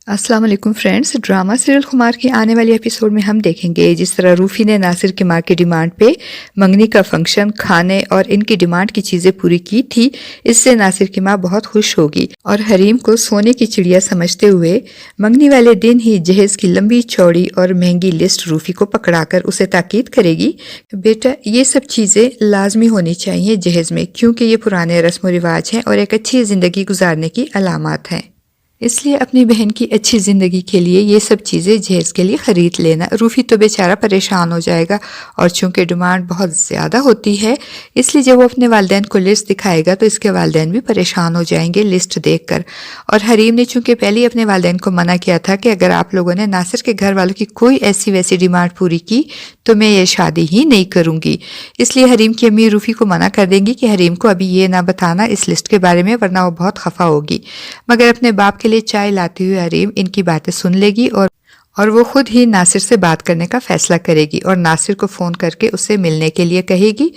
अस्सलाम वालेकुम friends. Drama serial खुमार के आने वाले एपिसोड में हम देखेंगे जिस तरह रूफी ने नासिर की माँ की डिमांड पे मंगनी का फंक्शन, खाने और इनकी डिमांड की चीज़ें पूरी की थी। इससे नासिर की माँ बहुत खुश होगी और हरीम को सोने की चिड़िया समझते हुए मंगनी वाले दिन ही जहेज की लंबी चौड़ी और महंगी लिस्ट रूफी को पकड़ाकर उसे ताकीद करेगी, बेटा ये सब चीज़ें लाजमी होनी चाहिए जहेज में, क्योंकि ये पुराने रस्म व रिवाज हैं और एक अच्छी ज़िंदगी गुजारने की अलामत हैं। इसलिए अपनी बहन की अच्छी ज़िंदगी के लिए ये सब चीज़ें जहेज़ के लिए ख़रीद लेना। रूफी तो बेचारा परेशान हो जाएगा और चूंकि डिमांड बहुत ज़्यादा होती है, इसलिए जब वो अपने वालिदैन को लिस्ट दिखाएगा तो इसके वालिदैन भी परेशान हो जाएंगे लिस्ट देखकर। और हरीम ने चूंकि पहले ही अपने वालिदैन को मना किया था कि अगर आप लोगों ने नासिर के घर वालों की कोई ऐसी वैसी डिमांड पूरी की तो मैं ये शादी ही नहीं करूँगी। इसलिए हरीम की अम्मी रूफी को मना कर देंगी कि हरीम को अभी ये ना बताना इस लिस्ट के बारे में, वरना वो बहुत खफा होगी। मगर अपने बाप के लिए चाय लाती हुई हरीम इनकी बातें सुन लेगी और वो खुद ही नासिर से बात करने का फैसला करेगी और नासिर को फ़ोन करके उससे मिलने के लिए कहेगी।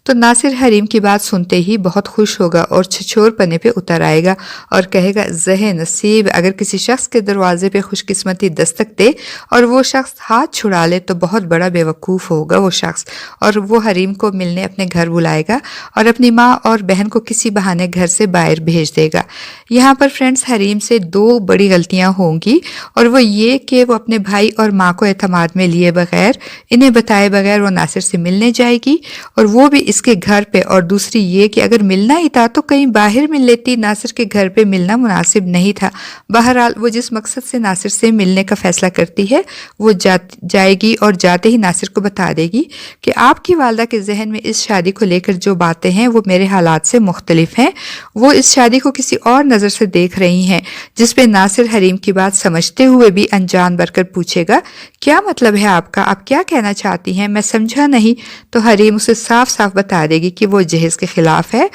तो नासिर हरीम की बात सुनते ही बहुत खुश होगा और छिछोर पने पे उतर आएगा और कहेगा, ज़हे नसीब, अगर किसी शख्स के दरवाजे पे खुशकिस्मती दस्तक दे और वो शख्स हाथ छुड़ा ले तो बहुत बड़ा बेवकूफ़ होगा वो शख्स। और वो हरीम को मिलने अपने घर बुलाएगा और अपनी माँ और बहन को किसी बहाने घर से बाहर भेज देगा। यहाँ पर फ्रेंड्स हरीम से दो बड़ी गलतियाँ होंगी, और वो ये कि वो अपने भाई और माँ को एतमाद में लिए बगैर, इन्हें बताए बगैर वो नासिर से मिलने जाएगी, और वो भी इसके घर पे। और दूसरी ये कि अगर मिलना ही था तो कहीं बाहर मिल लेती, नासिर के घर पे मिलना मुनासिब नहीं था। बहरहाल वो जिस मकसद से नासिर से मिलने का फैसला करती है वो जाएगी और जाते ही नासिर को बता देगी कि आपकी वालदा के जहन में इस शादी को लेकर जो बातें हैं वो मेरे हालात से मुख्तलिफ हैं। वो इस शादी को किसी और नज़र से देख रही हैं। जिस पे नासिर हरीम की बात समझते हुए भी अनजान बनकर पूछेगा, क्या मतलब है आपका, आप क्या कहना चाहती हैं, मैं समझा नहीं। तो हरीम उसे साफ साफ बता देगी कि वो जहेज के खिलाफ है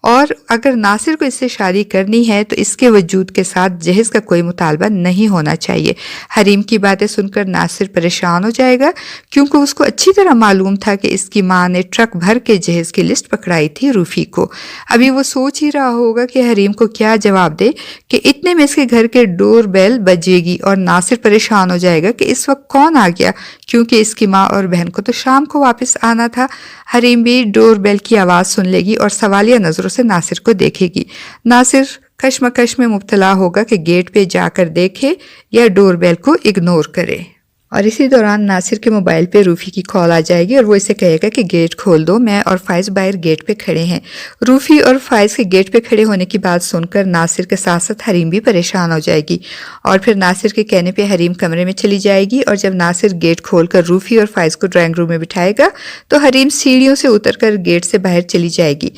और अगर नासिर को इससे शादी करनी है तो इसके वजूद के साथ जहेज का कोई मुतालबा नहीं होना चाहिए। हरीम की बातें सुनकर नासिर परेशान हो जाएगा, क्योंकि उसको अच्छी तरह मालूम था कि इसकी माँ ने ट्रक भर के जहेज की लिस्ट पकड़ाई थी रूफी को। अभी वो सोच ही रहा होगा कि हरीम को क्या जवाब दे कि इतने में इसके घर के डोर बेल बजेगी और नासिर परेशान हो जाएगा कि इस वक्त कौन आ गया, क्योंकि इसकी माँ और बहन को तो शाम को वापस आना था। हरीम भी डोर बेल की आवाज़ सुन लेगी और सवालिया नज़रों से नासिर को देखेगी। नासिर कश्मकश में मुब्तला होगा कि गेट पे जाकर देखे या डोरबेल को इग्नोर करे। और इसी दौरान नासिर के मोबाइल पे रूफी की कॉल आ जाएगी और वो इसे कहेगा कि गेट खोल दो, मैं और फाइज बाहर गेट पे खड़े हैं। रूफी और फाइज के गेट पे खड़े होने की बात सुनकर नासिर के साथ साथ हरीम भी परेशान हो जाएगी और फिर नासिर के कहने पे हरीम कमरे में चली जाएगी। और जब नासिर गेट खोलकर रूफी और फाइज को ड्राइंग रूम में बिठाएगा तो हरीम सीढ़ियों से उतरकर गेट से बाहर चली जाएगी।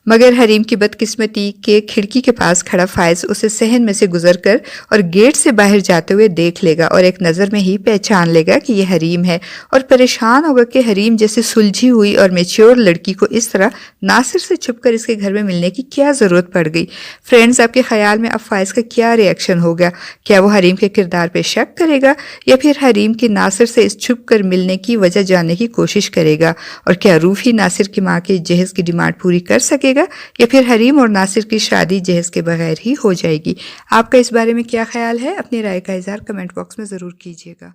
मगर हरीम की बदकिस्मती के खिड़की के पास खड़ा फाइज उसे सहन में से गुजरकर और गेट से बाहर जाते हुए देख लेगा और एक नज़र में ही पहचान लेगा कि यह हरीम है और परेशान होगा कि हरीम जैसे सुलझी हुई और मैच्योर लड़की को इस तरह नासिर से छुपकर इसके घर में मिलने की क्या ज़रूरत पड़ गई। फ्रेंड्स, आपके ख्याल में अब फाइज का क्या रिएक्शन होगा? क्या वो हरीम के किरदार पे शक करेगा या फिर हरीम की नासिर से इस छुप कर मिलने की वजह जानने की कोशिश करेगा? और क्या रूफी नासिर की माँ के जहेज की डिमांड पूरी कर सके या फिर हरीम और नासिर की शादी जहेज के बगैर ही हो जाएगी? आपका इस बारे में क्या ख्याल है? अपनी राय का इजहार कमेंट बॉक्स में ज़रूर कीजिएगा।